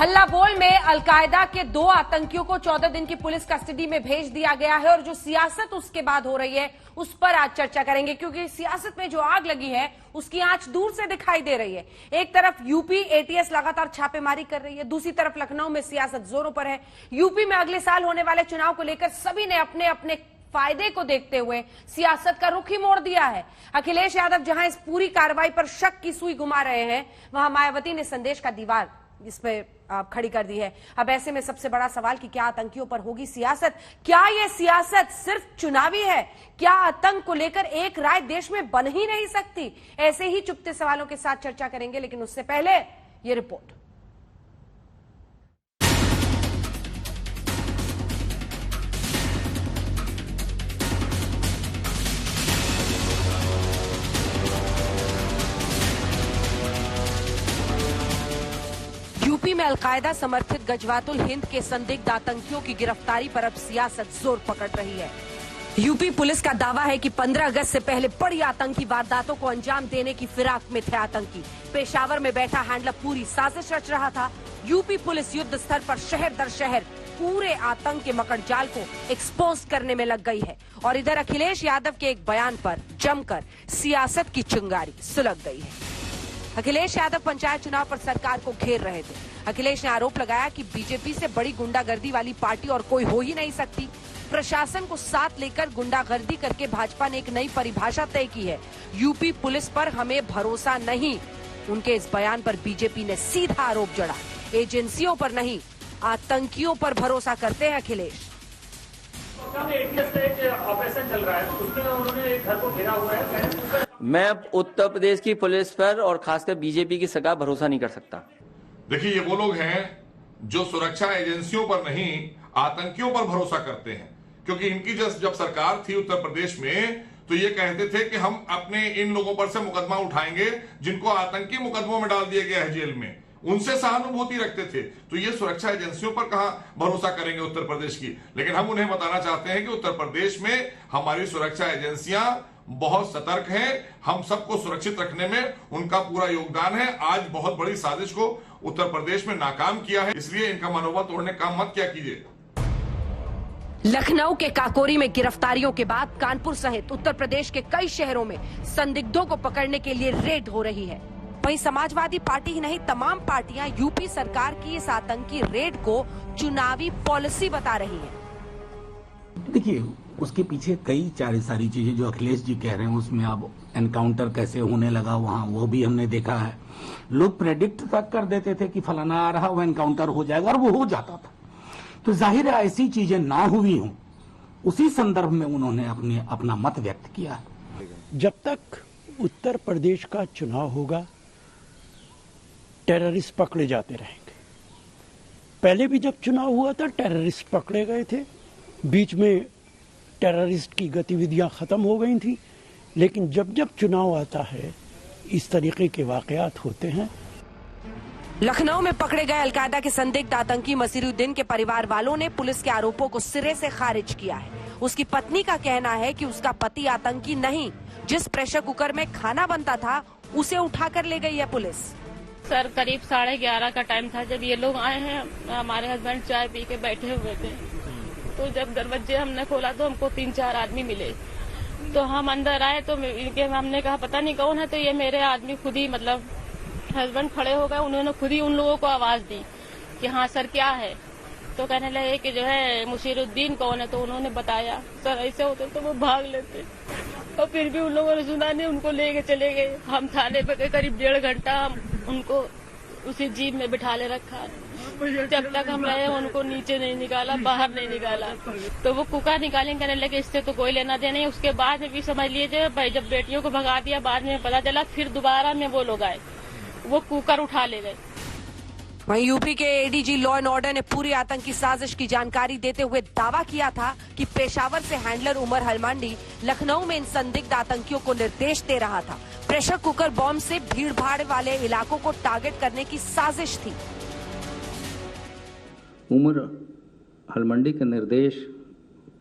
हल्ला बोल में अलकायदा के 2 आतंकियों को 14 दिन की पुलिस कस्टडी में भेज दिया गया है और जो सियासत उसके बाद हो रही है उस पर आज चर्चा करेंगे, क्योंकि सियासत में जो आग लगी है उसकी आंच दूर से दिखाई दे रही है। एक तरफ यूपी एटीएस लगातार छापेमारी कर रही है, दूसरी तरफ लखनऊ में सियासत जोरों पर है। यूपी में अगले साल होने वाले चुनाव को लेकर सभी ने अपने अपने फायदे को देखते हुए सियासत का रुख ही मोड़ दिया है। अखिलेश यादव जहां इस पूरी कार्रवाई पर शक की सुई घुमा रहे हैं, वहां मायावती ने संदेश का दीवार इस पे खड़ी कर दी है। अब ऐसे में सबसे बड़ा सवाल कि क्या आतंकियों पर होगी सियासत? क्या यह सियासत सिर्फ चुनावी है? क्या आतंक को लेकर एक राय देश में बन ही नहीं सकती? ऐसे ही चुपते सवालों के साथ चर्चा करेंगे, लेकिन उससे पहले ये रिपोर्ट। यूपी में अलकायदा समर्थित गजवातुल हिंद के संदिग्ध आतंकियों की गिरफ्तारी पर अब सियासत जोर पकड़ रही है। यूपी पुलिस का दावा है कि 15 अगस्त से पहले बड़ी आतंकी वारदातों को अंजाम देने की फिराक में थे आतंकी। पेशावर में बैठा हैंडलर पूरी साजिश रच रहा था। यूपी पुलिस युद्ध स्तर पर शहर दर शहर पूरे आतंक के मकड़जाल को एक्सपोज करने में लग गई है। और इधर अखिलेश यादव के एक बयान पर जमकर सियासत की चिंगारी सुलग गई है। अखिलेश यादव पंचायत चुनाव पर सरकार को घेर रहे थे। अखिलेश ने आरोप लगाया कि बीजेपी से बड़ी गुंडागर्दी वाली पार्टी और कोई हो ही नहीं सकती। प्रशासन को साथ लेकर गुंडागर्दी करके भाजपा ने एक नई परिभाषा तय की है। यूपी पुलिस पर हमें भरोसा नहीं। उनके इस बयान पर बीजेपी ने सीधा आरोप जड़ा, एजेंसियों पर नहीं आतंकियों पर भरोसा करते हैं अखिलेश। ऑपरेशन चल रहा है, उसमें उन्होंने एक घर को घेरा हुआ है। मैं उत्तर प्रदेश की पुलिस पर और खासकर बीजेपी की सरकार भरोसा नहीं कर सकता। देखिए, ये वो लोग हैं जो सुरक्षा एजेंसियों पर नहीं आतंकियों पर भरोसा करते हैं, क्योंकि इनकी जब सरकार थी उत्तर प्रदेश में तो ये कहते थे कि हम अपने इन लोगों पर से मुकदमा उठाएंगे जिनको आतंकी मुकदमों में डाल दिया गया है जेल में, उनसे सहानुभूति रखते थे। तो ये सुरक्षा एजेंसियों पर कहां भरोसा करेंगे उत्तर प्रदेश की। लेकिन हम उन्हें बताना चाहते हैं कि उत्तर प्रदेश में हमारी सुरक्षा एजेंसियां बहुत सतर्क हैं। हम सबको सुरक्षित रखने में उनका पूरा योगदान है। आज बहुत बड़ी साजिश को उत्तर प्रदेश में नाकाम किया है, इसलिए इनका मनोबल तोड़ने का मत क्या कीजिए। लखनऊ के काकोरी में गिरफ्तारियों के बाद कानपुर सहित उत्तर प्रदेश के कई शहरों में संदिग्धों को पकड़ने के लिए रेड हो रही है। वहीं समाजवादी पार्टी ही नहीं, तमाम पार्टियां यूपी सरकार की इस आतंकी रेड को चुनावी पॉलिसी बता रही हैं। देखिए, उसके पीछे कई सारी चीजें जो अखिलेश जी कह रहे हैं, उसमें अब एनकाउंटर कैसे होने लगा वहाँ, वो भी हमने देखा है। लोग प्रेडिक्ट तक कर देते थे कि फलाना आ रहा, वो एनकाउंटर हो जाएगा, और वो हो जाता था। तो जाहिर है ऐसी चीजें ना हुई हों, उसी संदर्भ में उन्होंने अपना मत व्यक्त किया। जब तक उत्तर प्रदेश का चुनाव होगा, टेररिस्ट पकड़े जाते रहेंगे। पहले भी जब चुनाव हुआ था टेररिस्ट पकड़े गए थे, बीच में टेररिस्ट की गतिविधियां खत्म हो गई थी। लेकिन जब जब चुनाव आता है इस तरीके के वाकयात होते हैं। लखनऊ में पकड़े गए अलकायदा के संदिग्ध आतंकी मसीरुद्दीन के परिवार वालों ने पुलिस के आरोपों को सिरे से खारिज किया है। उसकी पत्नी का कहना है कि उसका पति आतंकी नहीं, जिस प्रेशर कुकर में खाना बनता था उसे उठाकर ले गई है पुलिस। सर, करीब 11:30 का टाइम था जब ये लोग आए हैं। हमारे हस्बैंड चाय पी के बैठे हुए थे, तो जब दरवाजे हमने खोला तो हमको 3-4 आदमी मिले। तो हम अंदर आए तो इनके हमने कहा पता नहीं कौन है, तो ये मेरे आदमी खुद ही मतलब हस्बैंड खड़े हो गए। उन्होंने खुद ही उन लोगों को आवाज दी कि हाँ सर क्या है, तो कहने लगे कि जो है मुशीरुद्दीन कौन है, तो उन्होंने बताया। सर ऐसे होते तो वो भाग लेते, और फिर भी उन लोगों ने सुना नहीं, उनको लेके चले गए। हम थाने पे गए, करीब 1.5 घंटा उनको उसी जीप में बिठा ले रखा। जब तक हम रहे उनको नीचे नहीं निकाला, बाहर नहीं निकाला। तो वो कुकर निकालेंगे, कहने लगे इससे तो कोई लेना देना नहीं। उसके बाद में भी समझ लीजिए भाई, जब बेटियों को भगा दिया, बाद में पता चला, फिर दोबारा में वो लोग आए, वो कुकर उठा ले गए। वहीं यूपी के एडीजी लॉ एंड ऑर्डर ने पूरी आतंकी साजिश की जानकारी देते हुए दावा किया था कि पेशावर से हैंडलर उमर हलमांडी लखनऊ में इन संदिग्ध आतंकियों को निर्देश दे रहा था। प्रेशर कुकर बॉम्ब से भीड़-भाड़ वाले इलाकों को टारगेट करने की साजिश थी। उमर हलमंडी के निर्देश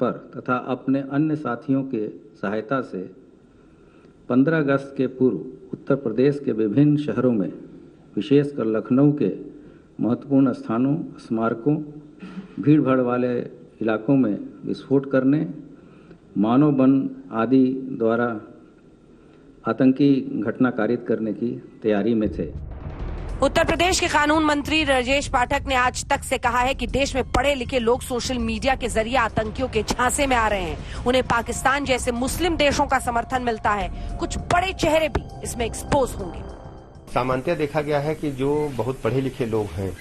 पर तथा अपने अन्य साथियों के सहायता से 15 अगस्त के पूर्व उत्तर प्रदेश के विभिन्न शहरों में, विशेषकर लखनऊ के महत्वपूर्ण स्थानों, स्मारकों, भीड़भाड़ वाले इलाकों में विस्फोट करने, मानव बम आदि द्वारा आतंकी घटना कारित करने की तैयारी में थे। उत्तर प्रदेश के कानून मंत्री राजेश पाठक ने आज तक से कहा है कि देश में पढ़े लिखे लोग सोशल मीडिया के जरिए आतंकियों के झांसे में आ रहे हैं। उन्हें पाकिस्तान जैसे मुस्लिम देशों का समर्थन मिलता है। कुछ बड़े चेहरे भी इसमें एक्सपोज होंगे। सामान्यतः देखा गया है कि जो बहुत पढ़े लिखे लोग हैं,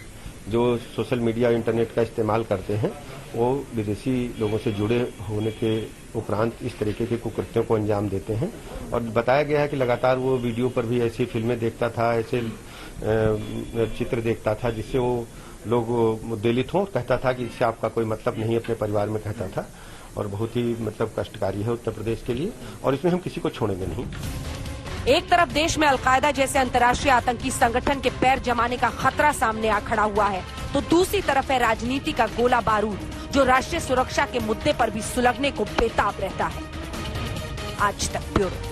जो सोशल मीडिया इंटरनेट का इस्तेमाल करते हैं, वो विदेशी लोगों से जुड़े होने के उपरांत इस तरीके के कुकृत्यों को अंजाम देते हैं। और बताया गया है कि लगातार वो वीडियो पर भी ऐसी फिल्में देखता था, ऐसे चित्र देखता था जिससे वो लोग मुद्देलित हों। कहता था कि इससे आपका कोई मतलब नहीं, अपने परिवार में कहता था। और बहुत ही मतलब कष्टकारी है उत्तर प्रदेश के लिए, और इसमें हम किसी को छोड़ेंगे नहीं। एक तरफ देश में अलकायदा जैसे अंतर्राष्ट्रीय आतंकी संगठन के पैर जमाने का खतरा सामने आ खड़ा हुआ है, तो दूसरी तरफ है राजनीति का गोला बारूद, जो राष्ट्रीय सुरक्षा के मुद्दे पर भी सुलगने को बेताब रहता है। आज तक ब्यूरो।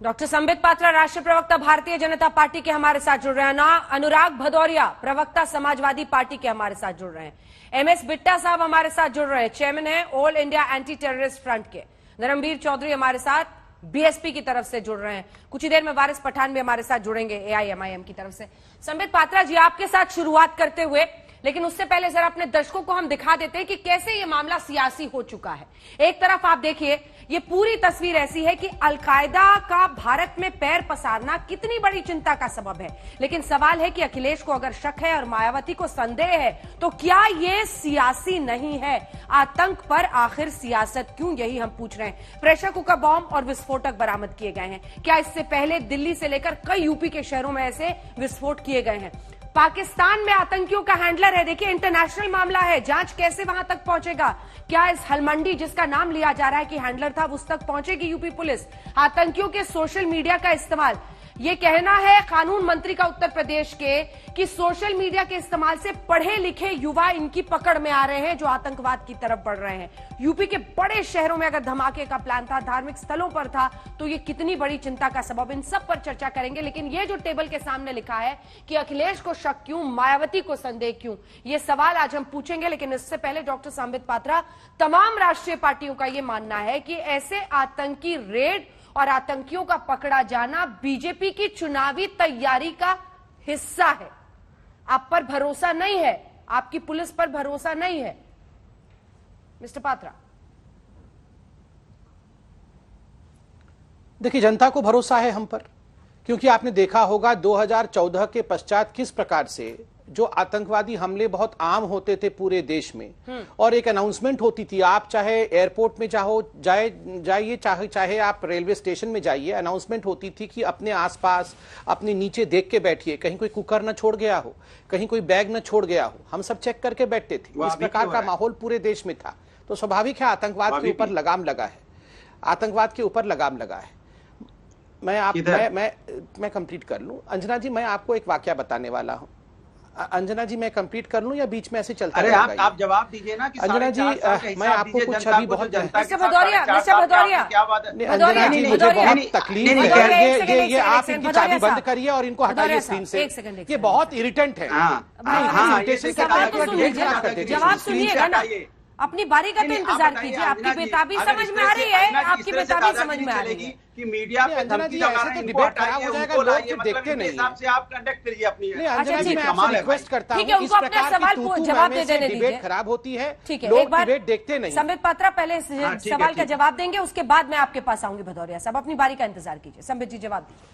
डॉक्टर संबित पात्रा, राष्ट्रीय प्रवक्ता भारतीय जनता पार्टी के हमारे साथ जुड़ रहे हैं। अनुराग भदौरिया, प्रवक्ता समाजवादी पार्टी के हमारे साथ जुड़ रहे हैं। एमएस बिट्टा साहब हमारे साथ जुड़ रहे हैं, चेयरमैन है all India anti terrorist front के। धर्मवीर चौधरी हमारे साथ बीएसपी की तरफ से जुड़ रहे हैं। कुछ ही देर में वारिस पठान भी हमारे साथ जुड़ेंगे एआईएमआईएम की तरफ से। संबित पात्रा जी, आपके साथ शुरुआत करते हुए, लेकिन उससे पहले जरा अपने दर्शकों को हम दिखा देते हैं कि कैसे ये मामला सियासी हो चुका है। एक तरफ आप देखिए, ये पूरी तस्वीर ऐसी है कि अलकायदा का भारत में पैर पसारना कितनी बड़ी चिंता का सबब है। लेकिन सवाल है कि अखिलेश को अगर शक है और मायावती को संदेह है, तो क्या ये सियासी नहीं है? आतंक पर आखिर सियासत क्यों, यही हम पूछ रहे हैं। प्रेशर कुकर बॉम्ब और विस्फोटक बरामद किए गए हैं। क्या इससे पहले दिल्ली से लेकर कई यूपी के शहरों में ऐसे विस्फोट किए गए हैं? पाकिस्तान में आतंकियों का हैंडलर है। देखिए, इंटरनेशनल मामला है, जांच कैसे वहां तक पहुंचेगा? क्या इस हलमंडी जिसका नाम लिया जा रहा है कि हैंडलर था, उस तक पहुंचेगी यूपी पुलिस? आतंकियों के सोशल मीडिया का इस्तेमाल, ये कहना है कानून मंत्री का उत्तर प्रदेश के कि सोशल मीडिया के इस्तेमाल से पढ़े लिखे युवा इनकी पकड़ में आ रहे हैं, जो आतंकवाद की तरफ बढ़ रहे हैं। यूपी के बड़े शहरों में अगर धमाके का प्लान था, धार्मिक स्थलों पर था, तो ये कितनी बड़ी चिंता का सबब, इन सब पर चर्चा करेंगे। लेकिन ये जो टेबल के सामने लिखा है कि अखिलेश को शक क्यों, मायावती को संदेह क्यों, ये सवाल आज हम पूछेंगे। लेकिन इससे पहले डॉक्टर संबित पात्रा, तमाम राष्ट्रीय पार्टियों का ये मानना है कि ऐसे आतंकी रेड और आतंकियों का पकड़ा जाना बीजेपी की चुनावी तैयारी का हिस्सा है। आप पर भरोसा नहीं है, आपकी पुलिस पर भरोसा नहीं है, मिस्टर पात्रा? देखिए, जनता को भरोसा है हम पर, क्योंकि आपने देखा होगा 2014 के पश्चात किस प्रकार से जो आतंकवादी हमले बहुत आम होते थे पूरे देश में, और एक अनाउंसमेंट होती थी। आप चाहे एयरपोर्ट में जाइए, चाहे आप रेलवे स्टेशन में जाइए, अनाउंसमेंट होती थी कि अपने आसपास, अपने नीचे देख के बैठिए, कहीं कोई कुकर न छोड़ गया हो, कहीं कोई बैग न छोड़ गया हो। हम सब चेक करके बैठते थे। इस प्रकार का माहौल पूरे देश में था। तो स्वाभाविक है आतंकवाद के ऊपर लगाम लगा है, आतंकवाद के ऊपर लगाम लगा है। मैं कंप्लीट कर लूं अंजना जी, मैं आपको एक वाकया बताने वाला हूं। अंजना जी, मैं कंप्लीट कर लूं या बीच में ऐसे चलता रहेगा? अरे आप जवाब दीजिए ना कि अंजना जी, मैं आपको कुछ अभी बहुत मिस्टर भदौरिया अंजना जी, मुझे बहुत तकलीफ है। ये आप इनकी चाबी बंद करिए और इनको हटाइए स्क्रीन से। ये बहुत इरिटेंट है। जवाब सुनिएगा ना, अपनी बारी का तो इंतजार कीजिए। आपकी बेताबी समझ में आ रही है, आपकी बेताबी समझ में आ रही है कि मीडिया पे धमकी लगा रहे हैं, डिबेट खराब हो जाएगा, लोग देखते नहीं। हिसाब से आप कंडक्ट करिए अपनी। अंजना जी, मैं आपसे रिक्वेस्ट करता हूं, इस प्रकार की जवाब दे देने दीजिए। डिबेट खराब होती है, लोग डिबेट देखते नहीं। संबित पात्रा पहले सवाल का जवाब देंगे, उसके बाद मैं आपके पास आऊंगी। भदौरिया साहब, अपनी बारी का इंतजार कीजिए। संबित जी, जवाब दीजिए।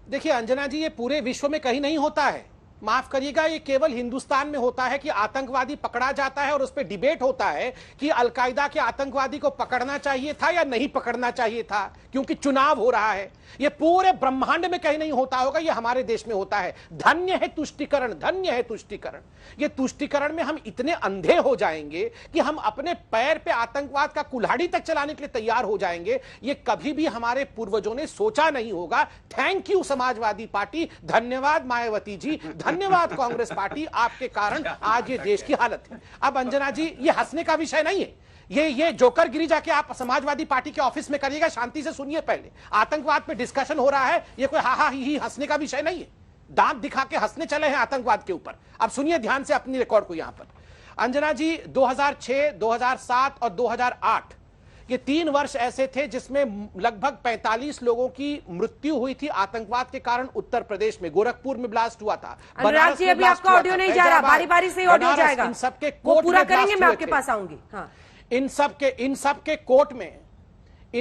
देखिए अंजना जी, ये पूरे विश्व में कहीं नहीं होता है। माफ करिएगा, ये केवल हिंदुस्तान में होता है कि आतंकवादी पकड़ा जाता है और उस पर डिबेट होता है कि अलकायदा के आतंकवादी को पकड़ना चाहिए था या नहीं पकड़ना चाहिए था, क्योंकि चुनाव हो रहा है। ये पूरे ब्रह्मांड में कहीं नहीं होता होगा, ये हमारे देश में होता है। धन्य है तुष्टीकरण, धन्य है तुष्टीकरण। ये तुष्टीकरण में हम इतने अंधे हो जाएंगे कि हम अपने पैर पे आतंकवाद का कुल्हाड़ी तक चलाने के लिए तैयार हो जाएंगे। ये कभी भी हमारे पूर्वजों ने सोचा नहीं होगा। थैंक यू समाजवादी पार्टी, धन्यवाद मायावती जी, धन्यवाद कांग्रेस पार्टी, आपके कारण आज ये देश की हालत है। अब अंजना जी, ये हंसने का विषय नहीं है, ये जोकरगिरी जाके आप समाजवादी पार्टी के ऑफिस में करिएगा, शांति से सुनिए। पहले आतंकवाद पे डिस्कशन हो रहा है, ये कोई हा ही हंसने का विषय नहीं है। दांत दिखा के हंसने चले हैं आतंकवाद के ऊपर। अब सुनिए ध्यान से अपनी रिकॉर्ड को। यहां पर अंजना जी 2006, 2007 और 2008 ये 3 वर्ष ऐसे थे जिसमें लगभग 45 लोगों की मृत्यु हुई थी आतंकवाद के कारण। उत्तर प्रदेश में गोरखपुर में ब्लास्ट हुआ था। अनुराग जी अभी आपका ऑडियो नहीं जा रहा, बारी बारी से ऑडियो जाएगा, इन सबके वो पूरा कोर्ट में करेंगे, मैं ब्लास्ट आपके हुए पास आऊंगी। हाँ। इन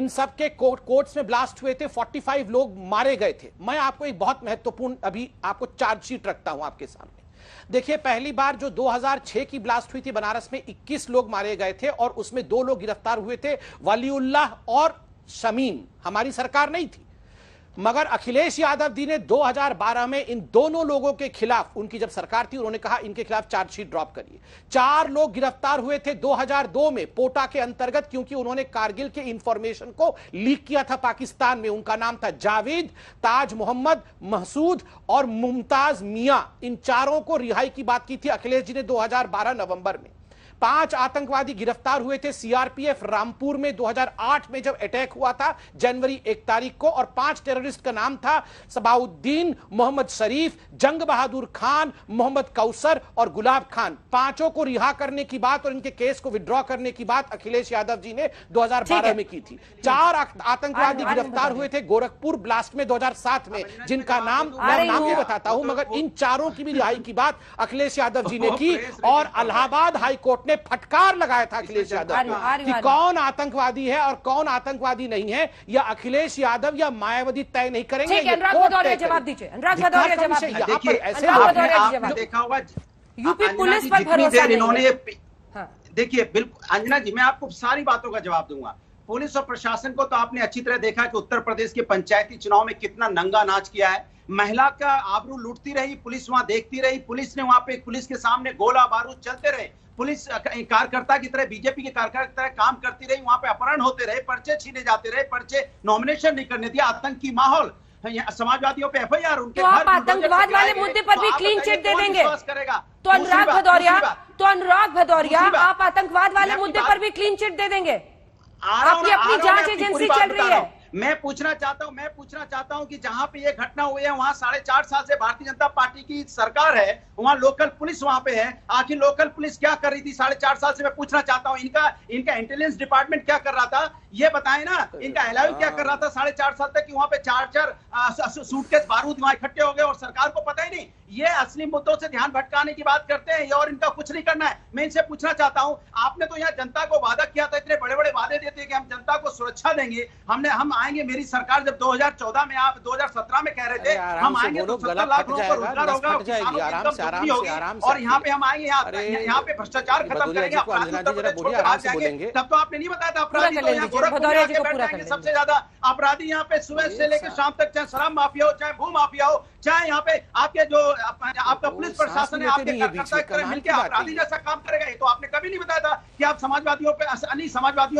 सबके कोर्ट्स में ब्लास्ट हुए थे। 45 लोग मारे गए थे। मैं आपको एक बहुत महत्वपूर्ण अभी आपको चार्जशीट रखता हूं आपके सामने। देखिए, पहली बार जो 2006 की ब्लास्ट हुई थी बनारस में, 21 लोग मारे गए थे और उसमें 2 लोग गिरफ्तार हुए थे, वलीउल्लाह और शमीम। हमारी सरकार नहीं थी, मगर अखिलेश यादव जी ने 2012 में इन दोनों लोगों के खिलाफ, उनकी जब सरकार थी, उन्होंने कहा इनके खिलाफ चार्जशीट ड्रॉप करिए। 4 लोग गिरफ्तार हुए थे 2002 में पोटा के अंतर्गत, क्योंकि उन्होंने कारगिल के इंफॉर्मेशन को लीक किया था पाकिस्तान में। उनका नाम था जावेद, ताज मोहम्मद, महसूद और मुमताज मियां। इन चारों को रिहाई की बात की थी अखिलेश जी ने 2012 नवंबर में। 5 आतंकवादी गिरफ्तार हुए थे सीआरपीएफ रामपुर में 2008 में जब अटैक हुआ था जनवरी 1 तारीख को। और 5 टेररिस्ट का नाम था सबाउद्दीन, मोहम्मद शरीफ, जंग बहादुर खान, मोहम्मद कौसर और गुलाब खान। 5 को रिहा करने की बात और इनके केस को विड्रॉ करने की बात अखिलेश यादव जी ने 2012 में की थी। 4 आतंकवादी गिरफ्तार हुए थे गोरखपुर ब्लास्ट में 2007 में, जिनका नाम मैं नाम नहीं बताता हूं, मगर इन चारों की भी रिहाई की बात अखिलेश यादव जी ने की। और इलाहाबाद हाईकोर्ट ने फटकार लगाया था अखिलेश यादव कि कौन आतंकवादी है और कौन आतंकवादी नहीं है, या अखिलेश यादव या मायावती तय नहीं करेंगे। अनुराग भदौरिया जवाब दीजिए, अनुराग भदौरिया जवाब दीजिए। देखा होगा यूपी पुलिस पर भरोसा इन्होंने। देखिए बिल्कुल अंजना जी, मैं आपको सारी बातों का जवाब दूंगा। पुलिस और प्रशासन को तो आपने अच्छी तरह देखा कि उत्तर प्रदेश के पंचायती चुनाव में कितना नंगा नाच किया है। महिला का आबरू लूटती रही, पुलिस वहां देखती रही, पुलिस ने वहां पे पुलिस के सामने गोला बारूद चलते रहे, पुलिस कार्यकर्ता की तरह बीजेपी के कार्यकर्ता की तरह काम करती रही, वहां पे अपहरण होते रहे, पर्चे छीने जाते रहे, पर्चे नॉमिनेशन नहीं करने दिया, आतंक की माहौल, समाजवादियों पे एफआईआर, उनके तो आप आतंकवाद वाले मुद्दे पर भी क्लीन चिट दे देंगे? तो अनुराग भदौरिया आप आतंकवाद वाले मुद्दे पर भी क्लीन चिट दे देंगे? आपकी अपनी जांच एजेंसी चल रही है। मैं पूछना चाहता हूं कि जहां पे ये घटना हुई है वहां 4.5 साल से भारतीय जनता पार्टी की सरकार है, वहां लोकल पुलिस वहां पे है। आखिर लोकल पुलिस क्या कर रही थी 4.5 साल से? मैं पूछना चाहता हूं, इनका इंटेलिजेंस डिपार्टमेंट क्या कर रहा था, ये बताएं ना। इनका एलआईयू क्या कर रहा था 4.5 साल तक कि वहां पे 4 सूटकेस बारूद वहां इकट्ठे हो गए और सरकार को पता ही नहीं। ये असली मुद्दों से ध्यान भटकाने की बात करते हैं, और इनका कुछ नहीं करना है। मैं इनसे पूछना चाहता हूं, आपने तो यहाँ जनता को वादा किया था, इतने बड़े बड़े वादे देते हैं कि हम जनता को सुरक्षा देंगे, हम आएंगे। मेरी सरकार जब 2014 में, आप 2017 में कह रहे थे हम आएंगे तो 70 लाख लोगों को रोजगार होगा, और यहाँ पे हम आएंगे, यहाँ पे भ्रष्टाचार खत्म करेंगे, तब तो आपने नहीं बताया था। अपराधी तो यहाँ गोरखपुर के बैठ जाएंगे, सबसे ज्यादा अपराधी यहाँ पे सुबह से लेकर शाम तक, चाहे शराब माफिया हो, चाहे भू माफिया हो, चाहे यहाँ पे आपके जो आपका पुलिस प्रशासन है, आपके कार्यकर्ता मिलकर अपराधी जैसा काम करेगा। ये तो आपने कभी नहीं बताया था कि आप समाजवादियों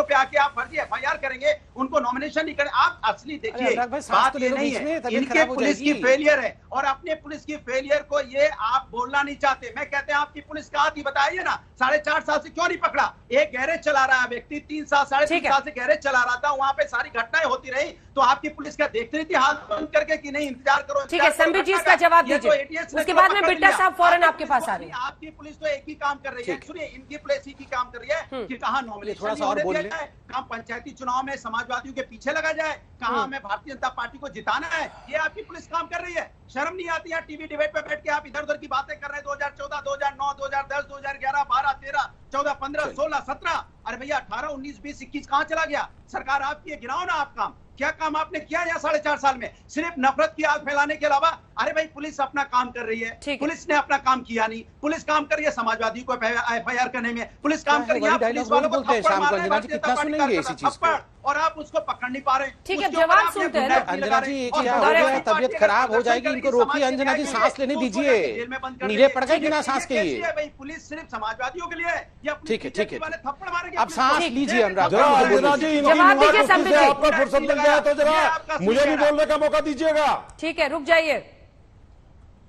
पे आके आप फर्जी एफआईआर करेंगे, उनको नॉमिनेशन नहीं करें। आप असली देखिए, बात ये नहीं है, इनके पुलिस की फेलियर है, और अपने पुलिस की फेलियर को ये आप बोलना नहीं चाहते। मैं कहते हैं आपकी पुलिस कहाँ थी बताइए ना। 4.5 साल से क्यों नहीं पकड़ा? एक गैरेज चला रहा है व्यक्ति, 3 साल 3.5 साल से गैरेज चला रहा था, वहां पे सारी घटनाएं होती रही, तो आपकी पुलिस क्या देखती रही थी हाथ बंद करके कि नहीं इंतजार करो? ठीक है, संबित जी इसका जवाब दीजिए, उसके बाद में बिट्टा साहब फौरन आपके पास आ रहे हैं। आपकी पुलिस तो एक ही काम कर रही है, सुनिए, इनकी पुलिस एक ही काम कर रही है कि कहाँ नॉमिनेशन दिया जाए, कहाँ पंचायती चुनाव में समाजवादियों के पीछे लगा जाए, कहाँ हमें भारतीय जनता पार्टी को जिताना है, ये आपकी पुलिस काम कर रही है। शर्म नहीं आती है टीवी डिबेट पे बैठ के आप इधर उधर की बातें कर रहे हैं? 2014, 2009, 2010, 2011, 12, 13, 14, 15, 16, 17, अरे भैया 18, 19, 20, 21 कहाँ चला गया? सरकार आपकी है, गिनाओ ना आप काम, क्या काम आपने किया यहाँ 4.5 साल में? सिर्फ नफरत की आग फैलाने के अलावा। अरे भाई पुलिस अपना काम कर रही है, पुलिस ने अपना काम किया नहीं। पुलिस काम कर रही है समाजवादी को एफआईआर करने में, पुलिस काम कर रही है पुलिस वालों को थप्पड़ मारने, कितना सुनेंगे इसी चीज को, और आप उसको पकड़ नहीं पा रहे। ठीक है, जवाब सुनते हैं। अंजना जी क्या हो गया? तबियत खराब हो जाएगी, इनको रोकिए। अंजना जी सांस लेने दीजिए, नीरे पड़ गए बिना सांस के। ये भाई पुलिस सिर्फ समाजवादियों के लिए है। ठीक है, ठीक है, थप्पड़ मारेंगे। अब सांस लीजिए अनुराग। जवाब दीजिए संबित जी, आपका फुर्सत मिल जाए तो जरा मुझे भी बोलने का मौका दीजिएगा। ठीक है, रुक जाइए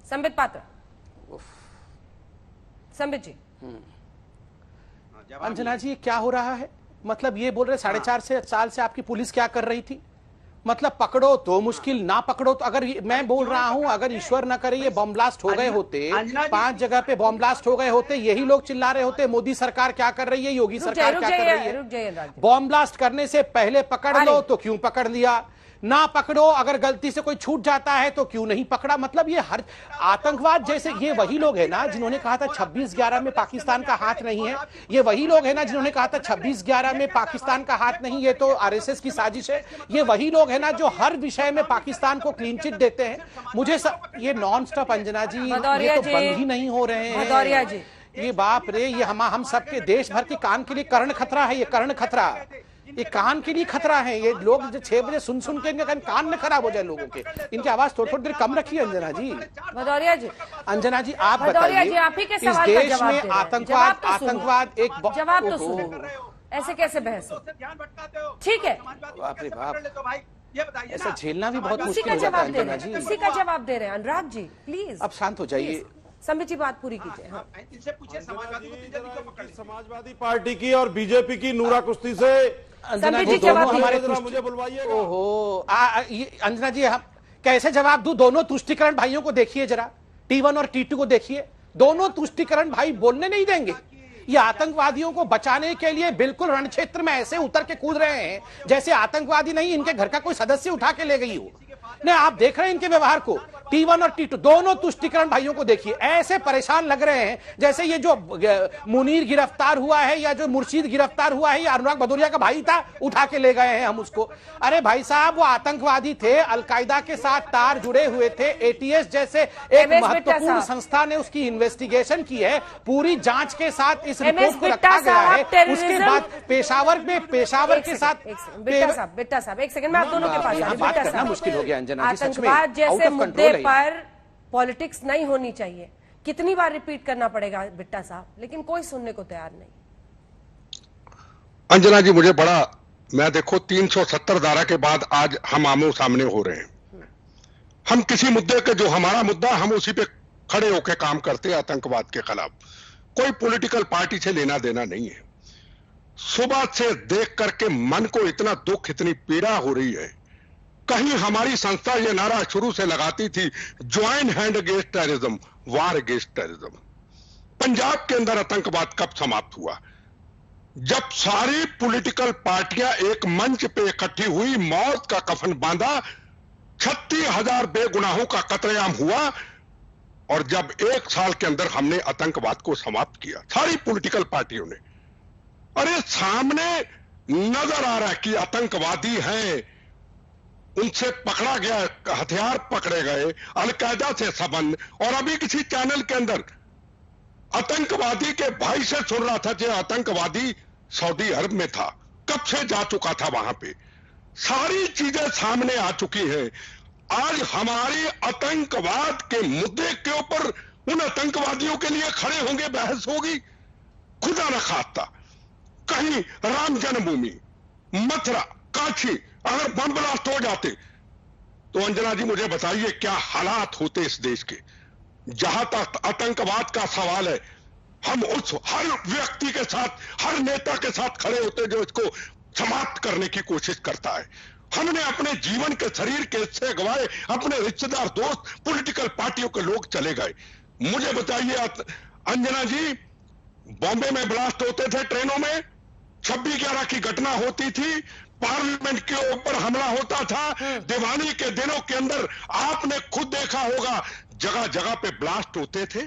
संबित पात्र। संबित जी, अंजना जी क्या हो रहा है? मतलब ये बोल रहे 4.5 साल से आपकी पुलिस क्या कर रही थी? मतलब पकड़ो तो मुश्किल, ना पकड़ो तो। अगर मैं बोल रहा हूं, अगर ईश्वर न करे ये बम ब्लास्ट हो गए होते, 5 जगह पे बम ब्लास्ट हो गए होते, यही लोग चिल्ला रहे होते मोदी सरकार क्या कर रही है, योगी सरकार क्या कर रही है। बम ब्लास्ट करने से पहले पकड़ लो तो क्यों पकड़ लिया, ना पकड़ो अगर गलती से कोई छूट जाता है तो क्यों नहीं पकड़ा। मतलब ये हर आतंकवाद जैसे, ये वही लोग है ना जिन्होंने कहा था 26/11 में पाकिस्तान का हाथ नहीं है, ये वही लोग है ना जिन्होंने कहा था 26/11 में पाकिस्तान का हाथ नहीं, ये तो आरएसएस की साजिश है। ये वही लोग है ना जो हर विषय में पाकिस्तान को क्लीन चिट देते हैं। मुझे ये नॉन स्टॉप अंजना जी, ये तो बंद ही नहीं हो रहे हैं ये। बाप रे, ये हम सबके देश भर के कान के लिए कर्ण खतरा है, ये कर्ण खतरा, ये कान के लिए खतरा है। ये लोग जो 6 बजे सुन के इनके कान न खराब हो जाए लोगों के। इनकी आवाज थोड़ी देर कम रखिए अंजना जी। भदौरिया जी, अंजना जी आप बताइए, आप ही के इस सवाल देश का में आतंकवाद एक जवाब तो सुनो, ऐसे कैसे बहस हो? ठीक है, बाप रे बाप, ऐसा झेलना भी बहुत मुश्किल हो जाता है अंजना जी। किसी का जवाब दे रहे हैं अनुराग जी, प्लीज अब शांत हो जाइए, संबित जी बात पूरी कीजिए। हाँ, समाजवादी पार्टी की और बीजेपी की नूरा कुश्ती से संबित जी जवाब हमारे मुझे बुलवाइए। ओहो अंजना जी, हम कैसे जवाब दूं? दोनों तुष्टिकरण भाइयों को देखिए जरा, T1 और T2 को देखिए, दोनों तुष्टिकरण भाई बोलने नहीं देंगे। ये आतंकवादियों को बचाने के लिए बिल्कुल रण क्षेत्र में ऐसे उतर के कूद रहे हैं जैसे आतंकवादी नहीं इनके घर का कोई सदस्य उठा के ले गई हो। नहीं, आप देख रहे हैं इनके व्यवहार को, T1 और T2 दोनों तुष्टिकरण भाइयों को देखिए, ऐसे परेशान लग रहे हैं जैसे ये जो मुनीर गिरफ्तार हुआ है या जो मुर्शीद गिरफ्तार हुआ है, ये अनुराग भदौरिया का भाई था, उठा के ले गए हैं हम उसको। अरे भाई साहब, वो आतंकवादी थे, अलकायदा के साथ तार जुड़े हुए थे, ATS जैसे एक महत्वपूर्ण संस्था ने उसकी इन्वेस्टिगेशन की है, पूरी जांच के साथ इस रिपोर्ट को रखा गया है। उसके बाद पेशावर के साथ बेटा साहब एक सेकंड में आप दोनों के पास बात करना मुश्किल हो गया अंजना जी, सच में आतंकवाद जैसे मुद्दे पर पॉलिटिक्स नहीं होनी चाहिए। कितनी बार रिपीट करना पड़ेगा बिट्टा साहब, लेकिन कोई सुनने को तैयार नहीं। अंजना जी, मुझे बड़ा, मैं देखो 370 धारा के बाद आज हम आमो सामने हो रहे हैं। हम किसी मुद्दे के, जो हमारा मुद्दा, हम उसी पे खड़े होकर काम करते हैं आतंकवाद के खिलाफ। कोई पॉलिटिकल पार्टी से लेना देना नहीं है। सुबह से देख करके मन को इतना दुख, इतनी पीड़ा हो रही है। कहीं हमारी संस्था ये नारा शुरू से लगाती थी, ज्वाइन हैंड अगेंस्ट टेररिज्म, वार अगेंस्ट टेररिज्म। पंजाब के अंदर आतंकवाद कब समाप्त हुआ? जब सारी पॉलिटिकल पार्टियां एक मंच पे इकट्ठी हुई, मौत का कफन बांधा, 36,000 बेगुनाहों का कत्लेआम हुआ, और जब 1 साल के अंदर हमने आतंकवाद को समाप्त किया, सारी पॉलिटिकल पार्टियों ने। अरे सामने नजर आ रहा है कि आतंकवादी हैं, उनसे पकड़ा गया, हथियार पकड़े गए, अलकायदा से संबंध। और अभी किसी चैनल के अंदर आतंकवादी के भाई से सुन रहा था जो आतंकवादी सऊदी अरब में था, कब से जा चुका था वहां पे। सारी चीजें सामने आ चुकी हैं। आज हमारी आतंकवाद के मुद्दे के ऊपर उन आतंकवादियों के लिए खड़े होंगे, बहस होगी। खुदा न खास्ता कहीं राम जन्मभूमि, मथुरा, काशी अगर बम ब्लास्ट हो जाते तो अंजना जी मुझे बताइए क्या हालात होते इस देश के। जहां तक आतंकवाद का सवाल है, हम उस हर व्यक्ति के साथ, हर नेता के साथ खड़े होते जो इसको समाप्त करने की कोशिश करता है। हमने अपने जीवन के, शरीर के हिस्से गंवाए, अपने रिश्तेदार, दोस्त, पॉलिटिकल पार्टियों के लोग चले गए। मुझे बताइए अंजना जी, बॉम्बे में ब्लास्ट होते थे ट्रेनों में, 26/11 की घटना होती थी, पार्लियामेंट के ऊपर हमला होता था, दीवानी के दिनों के अंदर आपने खुद देखा होगा जगह जगह पे ब्लास्ट होते थे।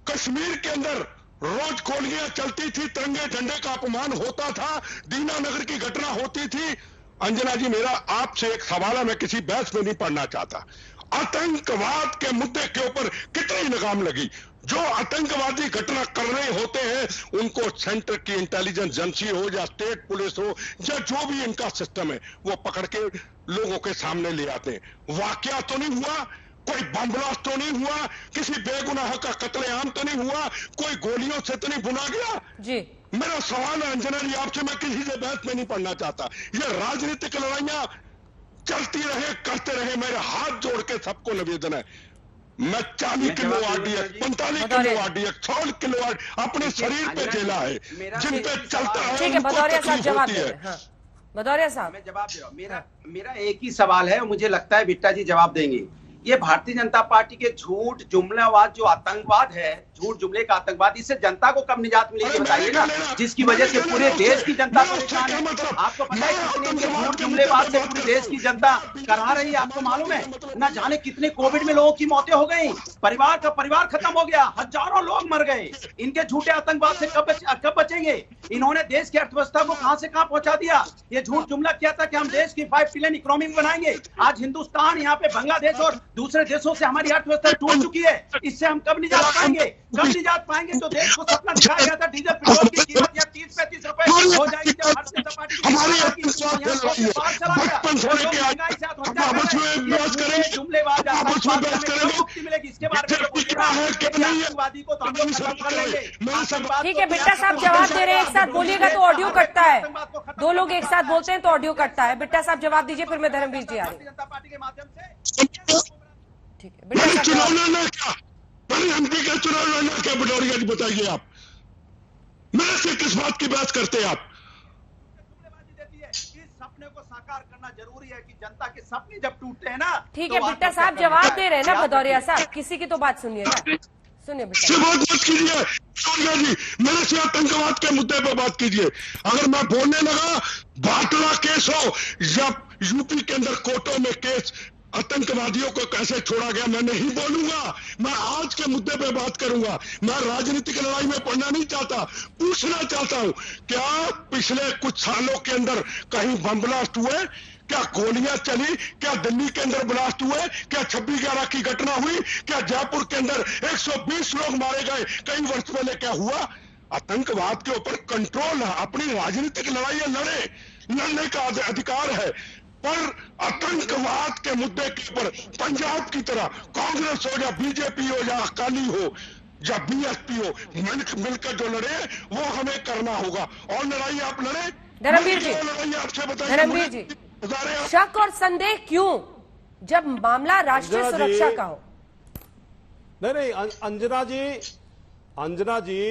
कश्मीर के अंदर रोज गोलियां चलती थी, तिरंगे झंडे का अपमान होता था, दीनानगर की घटना होती थी। अंजना जी, मेरा आपसे एक सवाल है, मैं किसी बहस में नहीं पढ़ना चाहता। आतंकवाद के मुद्दे के ऊपर कितनी लगाम लगी? जो आतंकवादी घटना कर रहे होते हैं उनको सेंटर की इंटेलिजेंस एजेंसी हो या स्टेट पुलिस हो या जो भी इनका सिस्टम है, वो पकड़ के लोगों के सामने ले आते हैं। वाकया तो नहीं हुआ, कोई बम ब्लास्ट तो नहीं हुआ, किसी बेगुनाह का कत्लेआम तो नहीं हुआ, कोई गोलियों से तो नहीं भुना गया जी। मेरा सवाल है अंजना जी आपसे, मैं किसी से बहस में नहीं पढ़ना चाहता। ये राजनीतिक लड़ाइयां चलती रहे, करते रहे। मेरे हाथ जोड़ के सबको निवेदन है, मैं 40 kilo RDX, 45 kilo RDX, 100 kilo अपने शरीर पे झेला है, जिन पे चलता है। ठीक है, भदौरिया साहब जवाब दे रहे हैं। हाँ, भदौरिया साहब मैं जवाब दे रहा हूं। मेरा एक ही सवाल है, मुझे लगता है बिट्टा जी जवाब देंगे। ये भारतीय जनता पार्टी के झूठ जुमलावाद जो आतंकवाद है, झूठ जुमले का आतंकवाद, इससे जनता को कब निजात मिलेगी बताइए ना, जिसकी वजह से पूरे देश की जनता परेशान है। आपको पता है कितने झूठ जुमलेबाज से पूरे देश की जनता करा रही है, आपको मालूम है ना? जाने कितने कोविड में लोगों की मौतें हो गई, परिवार का परिवार खत्म हो गया, हजारों लोग मर गए। इनके झूठे आतंकवाद से कब बचेंगे? इन्होंने देश की अर्थव्यवस्था को कहां से कहां पहुंचा दिया। ये झूठ जुमला किया था कि हम देश की 5 ट्रिलियन इकोनॉमी बनाएंगे। आज हिंदुस्तान यहाँ पे बांग्लादेश और दूसरे देशों से हमारी अर्थव्यवस्था टूट चुकी है। इससे हम कब निजात पाएंगे? कब निजात पाएंगे? तो देश को सपना दिखाया गया था डीजल पेट्रोल की कीमत या 30-35 रुपए हो जाएगी, जब भारतीय जनता पार्टी मुक्ति मिलेगी। इसके बारे में आतंकवादी को तो खत्म कर लेंगे। ठीक है, बिट्टा साहब जवाब दे रहे हैं, एक साथ बोलिएगा तो ऑडियो कटता है। दो लोग एक साथ बोलते हैं तो ऑडियो कटता है। बिट्टा साहब जवाब दीजिए, फिर मैं धर्मवीर जी आ रही हूँ। जनता पार्टी के माध्यम से ठीक है, बिट्टा साहब चुनाव लड़ना क्या, बड़ी एमपी का चुनाव लड़ना क्या, भदौरिया जी बताइए आप, मेरे से किस बात की बात करते हैं आप? देती है, इस सपने को साकार करना जरूरी है कि जनता के सपने जब टूटते हैं ना। ठीक है, बिट्टा साहब जवाब दे रहे हैं ना भदौरिया साहब, किसी की तो बात सुनिए ना, सुनिए बिट्टा। बात मत कीजिए भदौरिया जी, मेरे से आतंकवाद के मुद्दे पर बात कीजिए। अगर मैं बोलने लगा बाटला केस हो या यूपी के अंदर कोर्टों में केस आतंकवादियों को कैसे छोड़ा गया, मैं नहीं बोलूंगा। मैं आज के मुद्दे पे बात करूंगा। मैं राजनीतिक लड़ाई में पड़ना नहीं चाहता। पूछना चाहता हूं, क्या पिछले कुछ सालों के अंदर कहीं बम ब्लास्ट हुए? क्या गोलियां चली? क्या दिल्ली के अंदर ब्लास्ट हुए? क्या 26/11 की घटना हुई? क्या जयपुर के अंदर 120 लोग मारे गए कई वर्ष पहले? क्या हुआ? आतंकवाद के ऊपर कंट्रोल है, अपनी राजनीतिक लड़ाई लड़ने का अधिकार है, पर आतंकवाद के मुद्दे के ऊपर पंजाब की तरह कांग्रेस हो या बीजेपी हो या अकाली हो या बीएसपी हो, मिलकर जो लड़े वो हमें करना होगा। और लड़ाई आप लड़े, धर्मवीर जी, लड़ाई आपसे बताइए। धर्मवीर जी, शक और संदेह क्यों जब मामला राष्ट्रीय सुरक्षा का हो? नहीं, अंजना जी,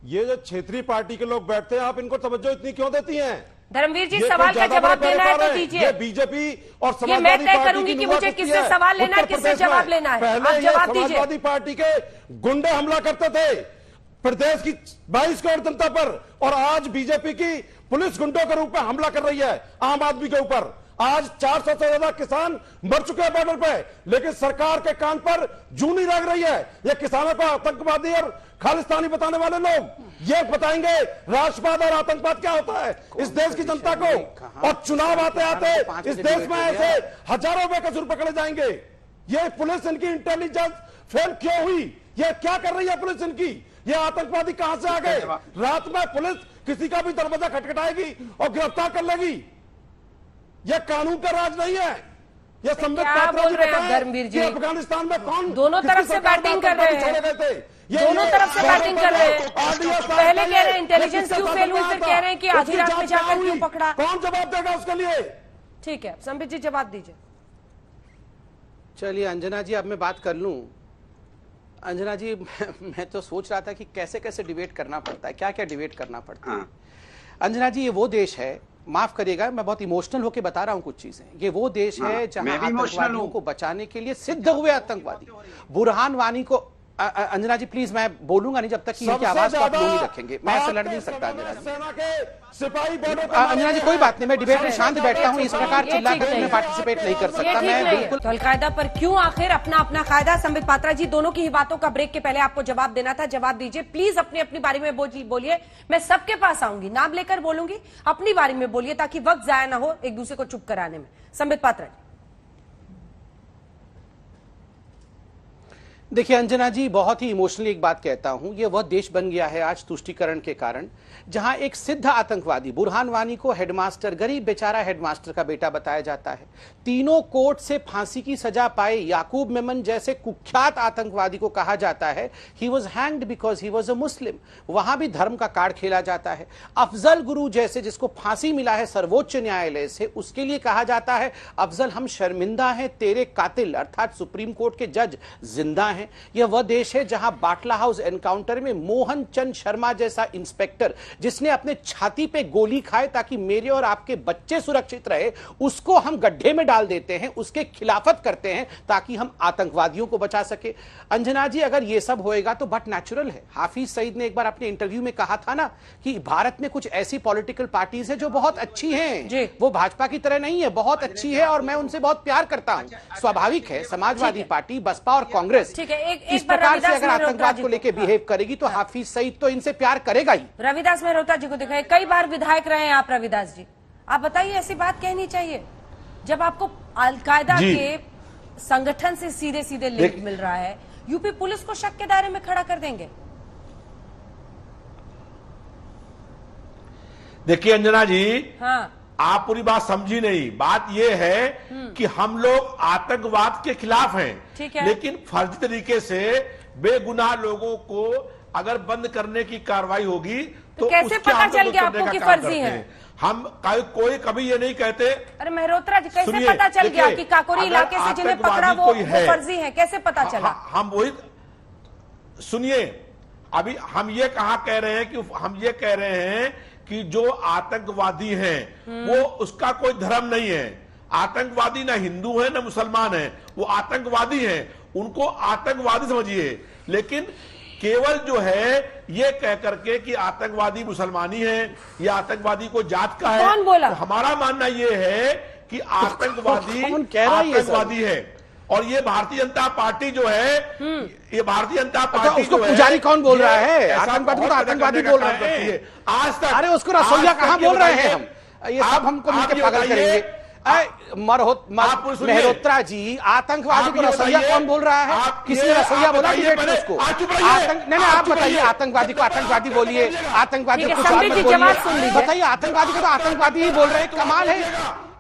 ये जो क्षेत्रीय पार्टी के लोग बैठते हैं, आप इनको तवज्जो इतनी क्यों देती हैं? धर्मवीर जी, सवाल का जवाब देना है तो दीजिए। बीजेपी और समाजवादी मैं तय करूंगी कि मुझे किससे सवाल लेना है, किससे जवाब लेना है। पहले जवाब दीजिए। समाजवादी पार्टी के गुंडे हमला करते थे प्रदेश की 22 करोड़ जनता पर, और आज बीजेपी की पुलिस गुंडों के रूप में हमला कर रही है आम आदमी के ऊपर। आज 400 से ज्यादा किसान मर चुके हैं बॉर्डर पे, लेकिन सरकार के कान पर जू नहीं लग रही है। ये किसानों को आतंकवादी और खालिस्तानी बताने वाले लोग ये बताएंगे राष्ट्रवाद और आतंकवाद क्या होता है इस देश की जनता को। और चुनाव आते आते इस देश में ऐसे हजारों बेकसूर पकड़े जाएंगे। ये पुलिस इनकी इंटेलिजेंस फेल क्यों हुई? ये क्या कर रही है पुलिस इनकी? ये आतंकवादी कहां से आ गए? रात में पुलिस किसी का भी दरवाजा खटखटाएगी और गिरफ्तार कर लेगी। यह कानून का राज नहीं है। ये संबित पात्रा जी बताएं धर्मवीर जी, अफगानिस्तान में कौन दोनों तरफ से बैटिंग कर रहे हैं, दोनों तरफ से बैटिंग कर रहे हैं। पहले कह रहे हैं इंटेलिजेंस क्यों फेल हुई, फिर कह रहे हैं कि आधी रात में जाकर क्यों पकड़ा। कौन जवाब देगा उसके लिए? ठीक है, संबित जी जवाब दीजिए। चलिए अंजना जी, अब मैं बात कर लूं। अंजना जी, मैं तो सोच रहा था कि कैसे कैसे डिबेट करना पड़ता है, क्या क्या डिबेट करना पड़ता है। अंजना जी, ये वो देश है, माफ करिएगा मैं बहुत इमोशनल होकर बता रहा हूं कुछ चीजें, ये वो देश है जहां आतंकवादियों को बचाने के लिए सिद्ध हुए आतंकवादी बुरहान वानी को अंजना जी प्लीज, मैं बोलूंगा नहीं जब तक कि इनकी आवाज को आप लोग नहीं रखेंगे। मैं ऐसे लड़ नहीं सकता अंजना जी। अंजना जी कोई बात नहीं, मैं डिबेट में शांत बैठता हूँ, इस प्रकार चिल्लाकर मैं पार्टिसिपेट नहीं कर सकता। मैं बिल्कुल तो अलकायदा पर क्यों आखिर अपना अपना कायदा। संबित पात्रा जी, दोनों की ही बातों का ब्रेक के पहले आपको जवाब देना था, जवाब दीजिए प्लीज। अपनी अपनी बारी में बोलिए, मैं सबके पास आऊंगी, नाम लेकर बोलूंगी, अपनी बारी में बोलिए ताकि वक्त जाया ना हो एक दूसरे को चुप कराने में। संबित पात्रा जी। देखिए अंजना जी, बहुत ही इमोशनली एक बात कहता हूं, ये वह देश बन गया है आज तुष्टीकरण के कारण, जहां एक सिद्ध आतंकवादी बुरहान वानी को हेडमास्टर, गरीब बेचारा हेडमास्टर का बेटा बताया जाता है। तीनों कोर्ट से फांसी की सजा पाए याकूब मेमन जैसे कुख्यात आतंकवादी को कहा जाता है he was hanged because he was a Muslim. वहां भी धर्म का कार्ड खेला जाता है। अफजल गुरु जैसे जिसको फांसी मिला है सर्वोच्च न्यायालय से, उसके लिए कहा जाता है अफजल हम शर्मिंदा हैं, तेरे कातिल अर्थात सुप्रीम कोर्ट के जज जिंदा हैं। यह वह देश है जहां बाटला हाउस एनकाउंटर में मोहन चंद शर्मा जैसा इंस्पेक्टर, जिसने अपने छाती पे गोली खाए ताकि मेरे और आपके बच्चे सुरक्षित रहे, उसको हम गड्ढे में डाल देते हैं, उसके खिलाफत करते हैं ताकि हम आतंकवादियों को बचा सके। अंजना जी, अगर यह सब होएगा तो बट नेचुरल है। हाफिज सईद ने एक बार अपने इंटरव्यू में कहा था ना कि भारत में कुछ ऐसी पॉलिटिकल पार्टीज है जो बहुत अच्छी हैं, वो भाजपा की तरह नहीं है, बहुत अच्छी है और मैं उनसे बहुत प्यार करता हूं। स्वाभाविक है समाजवादी पार्टी, बसपा और कांग्रेस इस प्रकार से अगर आतंकवाद को लेकर बिहेव करेगी तो हाफिज सईद तो इनसे प्यार करेगा ही। रविदास मेहरोत्रा जी को देखा है, कई बार विधायक रहे हैं आप रविदास जी, आप बताइए ऐसी बात कहनी चाहिए जब आपको अलकायदा के संगठन से सीधे सीधे लिंक मिल रहा है, यूपी पुलिस को शक के दायरे में खड़ा कर देंगे? देखिए अंजना जी, हाँ, आप पूरी बात समझी नहीं। बात यह है कि हम लोग आतंकवाद के खिलाफ हैं, ठीक है, लेकिन फर्जी तरीके से बेगुनाह लोगों को अगर बंद करने की कार्रवाई होगी तो कैसे पता चल गया आपको कि फर्जी है? हम कोई कभी ये नहीं कहते। अरे मेहरोत्रा जी, कैसे पता चल गया कि काकोरी इलाके से जिन्हें पकड़ा वो फर्जी है? कैसे पता चला? हम वही सुनिए, अभी हम ये कहा कह रहे हैं कि हम ये कह रहे हैं कि जो आतंकवादी हैं वो उसका कोई धर्म नहीं है। आतंकवादी ना हिंदू है ना मुसलमान है, वो आतंकवादी हैं, उनको आतंकवादी समझिए। लेकिन केवल जो है ये कह करके कि आतंकवादी मुसलमानी है या आतंकवादी को जात का है, कौन बोला? तो हमारा मानना ये है कि आतंकवादी आतंकवादी है। और ये भारतीय जनता पार्टी जो है, ये भारतीय जनता पार्टी उसको जो है, पुजारी कौन बोल रहा है? आतंकवादी को तो आतंकवादी बोल रहे हैं आज तक। अरे उसको रसोईया कहां बोल रहे हैं हम? ये सब हमको मिलकर पागल करेंगे। मेहरोत्रा जी, आतंकवादी को रसोईया कौन बोल रहा है? किसी ने रसोईया बोला उसको? नहीं, आप बताइए, आतंकवादी को आतंकवादी बोलिए, आतंकवादी को बताइए, आतंकवादी को तो आतंकवादी ही बोल रहे हैं। कमाल है।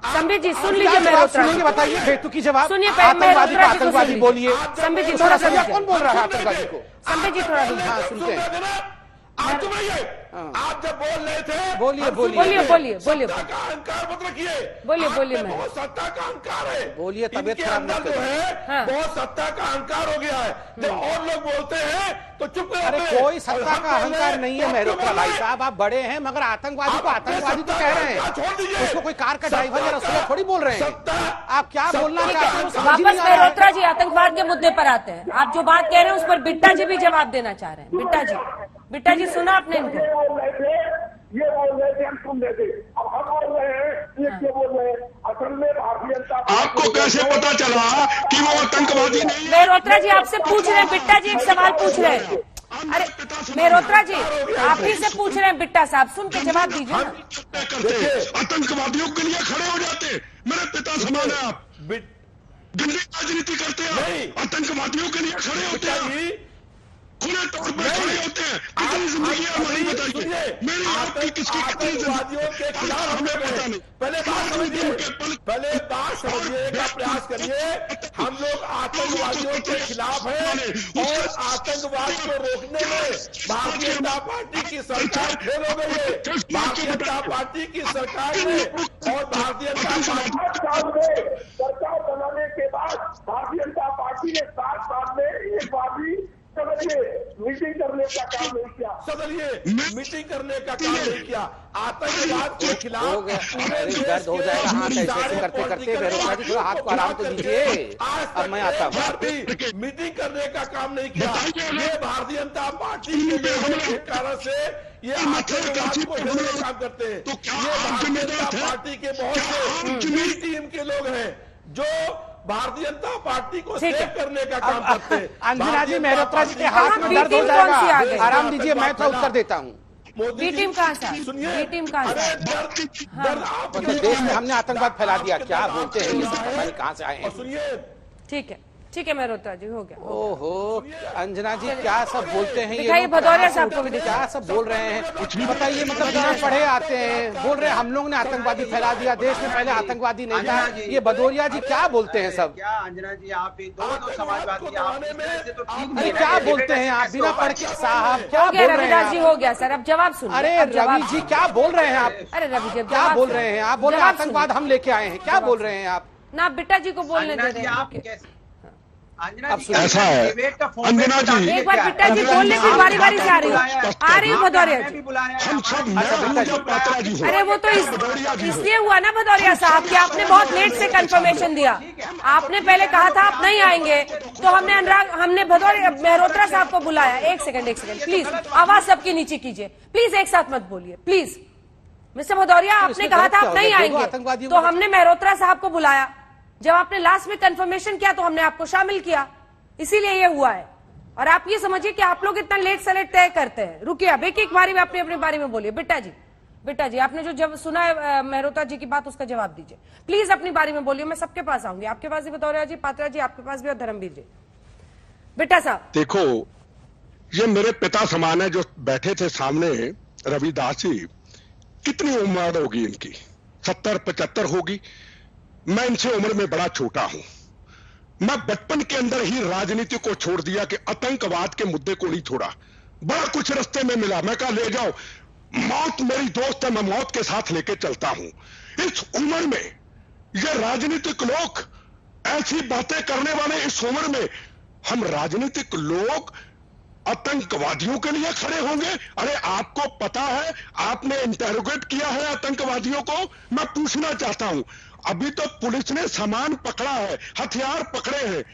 संबित जी सुन लीजिए, मेहरोत्रा सुनेंगे, बताइए बेतुकी जवाब। सुनिए, आतंकवादी को आतंकवादी बोलिए। संबित जी थोड़ा रसोईया कौन बोल रहा है आतंकवादी को? संबित जी थोड़ा हाँ सुनते हैं। आप जब बोल रहे थे, बोलिए का अहंकार मत रखिए, बोलिए बहुत सत्ता का अहंकार है। बोलिए, तबियत इनके अंदर जो है बहुत सत्ता का अहंकार हो गया है। जब और लोग बोलते हैं तो चुप कर। अरे कोई सत्ता का अहंकार नहीं है मेहरोत्रा भाई साहब, आप बड़े हैं, मगर आतंकवादी को आतंकवादी तो कह रहे हैं, उसको कोई कार का ड्राइवर या रसोईया थोड़ी बोल रहे हैं। आप क्या बोलना चाहते हैं? वापस मेहरोत्रा जी आतंकवाद के मुद्दे पर आते हैं। आप जो बात कह रहे हैं उस पर बिट्टा जी भी जवाब देना चाह रहे हैं। बिट्टा जी सुना आपने इनको? ये बोल रहे थे, हम सुन रहे थे, अब हम बोल रहे हैं, ये क्यों बोल रहे हैं? असल में भारतीय जनता पार्टी, आपको कैसे पता चला कि वो आतंकवादी नहीं है? मेहरोत्रा जी आपसे पूछ रहे हैं, बिट्टा जी एक सवाल पूछ रहे हैं। अरे मेहरोत्रा जी आप ही से पूछ रहे हैं, बिट्टा साहब सुन के जवाब दीजिए ना। आतंकवादियों के लिए खड़े हो जाते, मेरे पिता समान है आप। गंदी राजनीति करते हैं, आतंकवादियों के लिए खड़े होते हैं, खुले तौर पर खड़े होते हैं। कितनी जिंदगी हमारी बताइए, मेरी आपकी किसकी कितनी आतंकवादियों के खिलाफ हमें पता नहीं। पहले बात समझिए का प्रयास करिए। हम लोग आतंकवादियों के खिलाफ हैं और आतंकवाद को रोकने में भारतीय जनता पार्टी की सरकार फेल हो गई है। भारतीय जनता पार्टी की सरकार ने और भारतीय जनता पार्टी सरकार बनाने के बाद भारतीय जनता पार्टी ने 7 साल में एक बार भी मीटिंग करने का काम नहीं किया। मीटिंग करने का काम नहीं किया। आतंकवाद के खिलाफ दर्द हो जाएगा हाथ ऐसे करते करते। मेहरोत्रा जी थोड़ा हाथ को आराम तो दीजिए, अब मैं आता हूँ। मीटिंग करने का काम नहीं किया। ये भारतीय जनता पार्टी के कारण से ये आतंकवाद को ढूंढने का काम करते हैं। ये भारतीय जनता पार्टी के बहुत से टीम के लोग हैं जो भारतीय जनता पार्टी को सेव करने का काम करते हैं। अंजना जी, मेहरोत्रा जी के हाथ में दर्द हो जाएगा, आराम दीजिए, मैं तो उत्तर देता हूँ। बी टीम कहाँ से? बी टीम कहाँ से? मतलब देश में हमने आतंकवाद फैला दिया, क्या बोलते हैं ये सब, पता नहीं कहाँ से आए हैं। सुनिए, ठीक है, ठीक है मेहरोत्रा जी, हो गया। ओहो अंजना जी क्या सब बोलते हैं ये दिखाइए, लोग, भदौरिया साहब को भी दिखाइए। क्या सब बोल रहे हैं कुछ नहीं बताइए। मतलब बिना पढ़े आते हैं, बोल रहे हैं हम लोग ने आतंकवादी फैला दिया, देश में पहले आतंकवादी नहीं था। ये भदौरिया जी क्या बोलते हैं सब? क्या अंजना जी आप दो समाजवादी आप इस तरह से तो ठीक अरे क्या बोलते हैं आप बिना पढ़ के? साहब क्या बोल रहे हैं रविदास जी? आप? हो गया सर, अब जवाब सुनिए। अरे रवि जी क्या बोल रहे हैं आप? अरे रवि जी क्या बोल रहे हैं आप? बोल रहे हैं आतंकवाद हम लेके आए हैं, क्या बोल रहे हैं आप? ना बिट्टा जी को बोलने दे रहे हैं। ऐसा है अंजना जी, एक बार बिट्टा जी बोल ले, फिर बारी बारी से आ रही हूँ भदौरिया जी। हम सब पात्रा जी हो। अरे वो तो इसलिए हुआ ना भदौरिया साहब कि आपने बहुत लेट से कंफर्मेशन दिया। आपने पहले कहा था आप नहीं आएंगे, तो हमने भदौरिया मेहरोत्रा साहब को बुलाया। एक सेकंड प्लीज, आवाज सबकी नीचे कीजिए प्लीज, एक साथ मत बोलिए प्लीज। मिस्टर भदौरिया, आपने कहा था आप नहीं आएंगे, तो हमने मेहरोत्रा साहब को बुलाया। जब आपने लास्ट में कंफर्मेशन किया तो हमने आपको शामिल किया, इसीलिए ये हुआ है। और आप ये समझिए कि आप लोग इतना लेट सलेट तय करते हैं। रुकिए, अब एक बारी में अपने अपने बारे में बोलिए। बिट्टा जी आपने जो जब सुना है मेहरोत्रा जी की बात, उसका जवाब दीजिए प्लीज। अपनी बारी में बोलिए, मैं सबके पास आऊंगी, आपके पास भी भदौरिया जी, पात्रा जी आपके पास भी, और धर्मवीर जी। बिट्टा साहब देखो, ये मेरे पिता समान है जो बैठे थे सामने, रविदास जी। कितनी उम्र होगी इनकी? 70-75 होगी। मैं इनसे उम्र में बड़ा छोटा हूं। मैं बचपन के अंदर ही राजनीति को छोड़ दिया कि आतंकवाद के मुद्दे को नहीं छोड़ा। बड़ा कुछ रास्ते में मिला, मैं कहा ले जाओ, मौत मेरी दोस्त है, मैं मौत के साथ लेके चलता हूं। इस उम्र में ये राजनीतिक लोग ऐसी बातें करने वाले, इस उम्र में हम राजनीतिक लोग आतंकवादियों के लिए खड़े होंगे? अरे आपको पता है, आपने इंटेरोगेट किया है आतंकवादियों को? मैं पूछना चाहता हूं, अभी तो पुलिस ने सामान पकड़ा है, हथियार पकड़े हैं।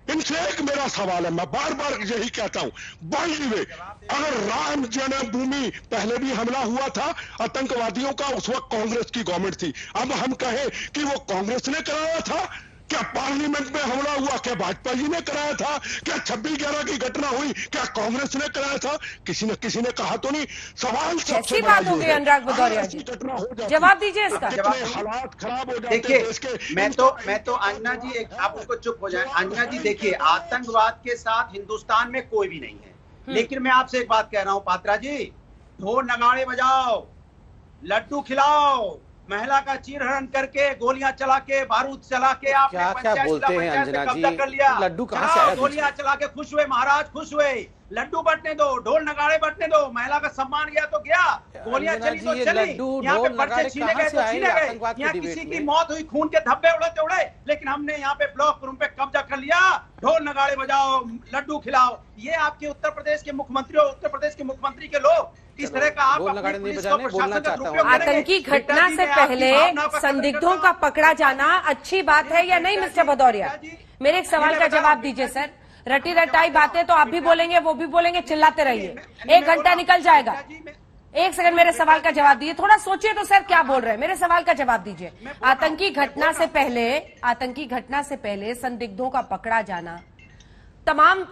इनसे एक मेरा सवाल है, मैं बार बार यही कहता हूं, अगर राम जन्मभूमि पहले भी हमला हुआ था आतंकवादियों का, उस वक्त कांग्रेस की गवर्नमेंट थी। अब हम कहें कि वो कांग्रेस ने कराया था? क्या पार्लियामेंट में हमला हुआ क्या भाजपा जी ने कराया था? क्या 26/11 की घटना हुई क्या कांग्रेस ने कराया था? किसी ने कहा तो नहीं। सवाल कैसी बात हो गई अनुराग भदौरिया जी? जवाब दीजिए इसका। हालात खराब हो जाते देखिए, हैं। मैं तो अंजना जी आप उसको चुप हो जाए। अंजना जी देखिए, आतंकवाद के साथ हिंदुस्तान में कोई भी नहीं है, लेकिन मैं आपसे एक बात कह रहा हूं पात्रा जी, ढोल नगाड़े बजाओ, लड्डू खिलाओ, महिला का चीरहरण करके, गोलियां चला के, बारूद चला के आपने क्या बोलते हैं अंजना जी? कब्जा कर लिया। लड्डू कहां से आया? गोलियां चला के खुश हुए महाराज, खुश हुए। लड्डू बटने दो, ढोल नगाड़े बटने दो, महिला का सम्मान गया तो गया, गोलियां चली तो चली। यहाँ पे पर्चे छीने गए तो छीने गए, यहाँ किसी की मौत हुई, खून के धब्बे उड़े उड़े, लेकिन हमने यहाँ पे ब्लॉक रूम पे कब्जा कर लिया। ढोल नगाड़े बजाओ, लड्डू खिलाओ। ये आपके उत्तर प्रदेश के मुख्यमंत्री और उत्तर प्रदेश के मुख्यमंत्री के लोग इस तरह का आप अपनी पुलिस को प्रशासन का दुरुपयोग करेंगे। आतंकी घटना से पहले संदिग्धों का पकड़ा जाना अच्छी बात है या नहीं मिस्टर भदौरिया? मेरे एक सवाल का जवाब दीजिए सर। रटी रटाई बातें तो आप भी बोलेंगे, वो भी बोलेंगे, चिल्लाते रहिए, 1 घंटा निकल जाएगा। एक सेकंड मेरे सवाल का जवाब दीजिए, थोड़ा सोचिए तो सर क्या बोल रहे हैं। मेरे सवाल का जवाब दीजिए। आतंकी घटना से पहले संदिग्धों का पकड़ा जाना, तमाम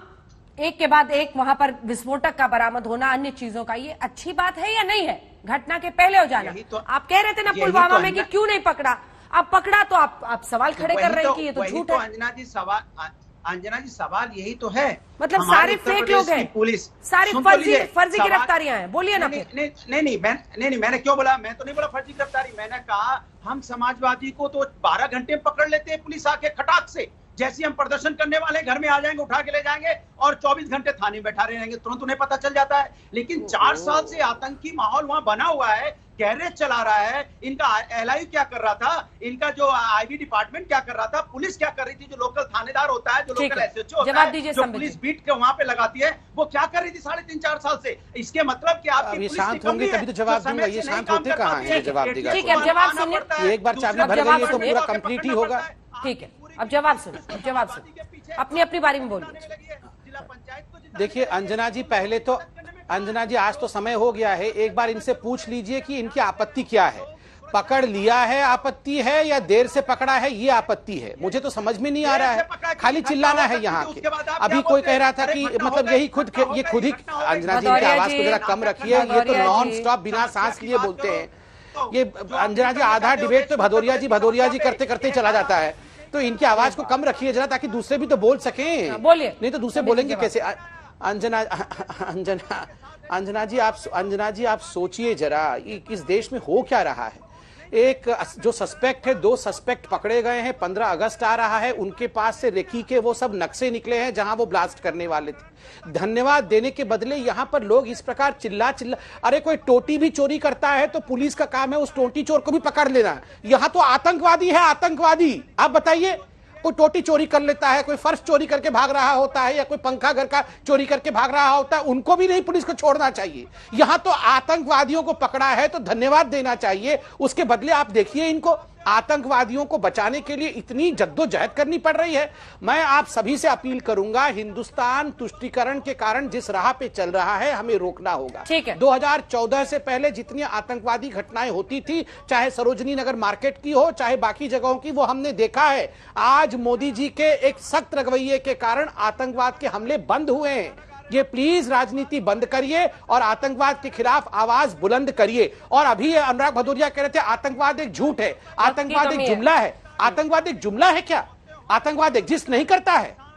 एक के बाद एक वहां पर विस्फोटक का बरामद होना, अन्य चीजों का, ये अच्छी बात है या नहीं है? घटना के पहले हो जाना। आप कह रहे थे ना पुलवामा में कि क्यों नहीं पकड़ा, अब पकड़ा तो आप सवाल खड़े कर रहे हैं कि ये तो झूठ है। अंजना जी सवाल यही तो है, मतलब सारे फेक लोग हैं, पुलिस सारी फर्जी गिरफ्तारियां हैं। बोलिए ना। नहीं मैंने क्यों बोला? मैं तो नहीं बोला फर्जी गिरफ्तारी। मैंने कहा हम समाजवादी को तो 12 घंटे में पकड़ लेते हैं पुलिस आके खटाक से। जैसे हम प्रदर्शन करने वाले घर में आ जाएंगे, उठा के ले जाएंगे और 24 घंटे थाने में बैठा रहेंगे, तुरंत उन्हें पता चल जाता है। लेकिन 4 साल से आतंकी माहौल वहां बना हुआ है, गैरेज चला रहा है, इनका एलआई क्या कर रहा था, इनका जो आईबी डिपार्टमेंट क्या कर रहा था, पुलिस क्या कर रही थी, जो लोकल थानेदार होता है, जो लोकल एसएचओ होता है, जो पुलिस बीट के वहां पे लगाती है, वो क्या कर रही थी 3.5-4 साल से? इसके मतलब कि आपकी शांत होंगे तभी तो जवाब दूंगा। ये शांत होते कहाँ है? जवाब देगा। ठीक है, जवाब सुनिए। एक बार चाबी भर गई है तो पूरा कंप्लीट ही होगा। ठीक है, अब जवाब सुनिए, अपनी अपनी बारी में बोलिए। देखिए अंजना जी, पहले तो अंजना जी आज तो समय हो गया है, एक बार इनसे पूछ लीजिए कि इनकी आपत्ति क्या है। पकड़ लिया है आपत्ति है या देर से पकड़ा है ये आपत्ति है? मुझे तो समझ में नहीं आ रहा है, खाली चिल्लाना है यहाँ के। अभी कोई कह रहा था कि मतलब ये खुद ही अंजना जी की आवाज को जरा कम रखिए, ये तो नॉन स्टॉप बिना सांस लिए बोलते हैं। ये अंजना जी आधा डिबेट तो भदौरिया जी करते करते चला जाता है। तो इनकी आवाज को कम रखिए जरा, ताकि दूसरे भी तो बोल सकें। बोलिए, नहीं तो दूसरे बोलेंगे कैसे? अंजना जी आप सोचिए जरा, इस देश में हो क्या रहा है। एक जो सस्पेक्ट है, 2 सस्पेक्ट पकड़े गए हैं, 15 अगस्त आ रहा है, उनके पास से रेकी के वो सब नक्शे निकले हैं जहां वो ब्लास्ट करने वाले थे। धन्यवाद देने के बदले यहां पर लोग इस प्रकार चिल्ला, अरे कोई टोटी भी चोरी करता है तो पुलिस का काम है उस टोटी चोर को भी पकड़ लेना। यहां तो आतंकवादी है, आतंकवादी। आप बताइए, कोई टोटी चोरी कर लेता है, कोई फर्श चोरी करके भाग रहा होता है, या कोई पंखा घर का चोरी करके भाग रहा होता है, उनको भी नहीं पुलिस को छोड़ना चाहिए। यहां तो आतंकवादियों को पकड़ा है तो धन्यवाद देना चाहिए, उसके बदले आप देखिए इनको आतंकवादियों को बचाने के लिए इतनी जद्दोजहद करनी पड़ रही है। मैं आप सभी से अपील करूंगा, हिंदुस्तान तुष्टीकरण के कारण जिस राह पे चल रहा है हमें रोकना होगा। ठीक है। 2014 से पहले जितनी आतंकवादी घटनाएं होती थी, चाहे सरोजनी नगर मार्केट की हो, चाहे बाकी जगहों की, वो हमने देखा है। आज मोदी जी के एक सख्त रवैये के कारण आतंकवाद के हमले बंद हुए हैं। ये प्लीज राजनीति बंद करिए और आतंकवाद के खिलाफ आवाज बुलंद करिए। और अभी अनुराग भदौरिया कह रहे थे आतंकवाद एक झूठ है, आतंकवाद एक जुमला है। आतंकवाद एक जुमला है क्या? आतंकवाद एग्जिस्ट नहीं करता है।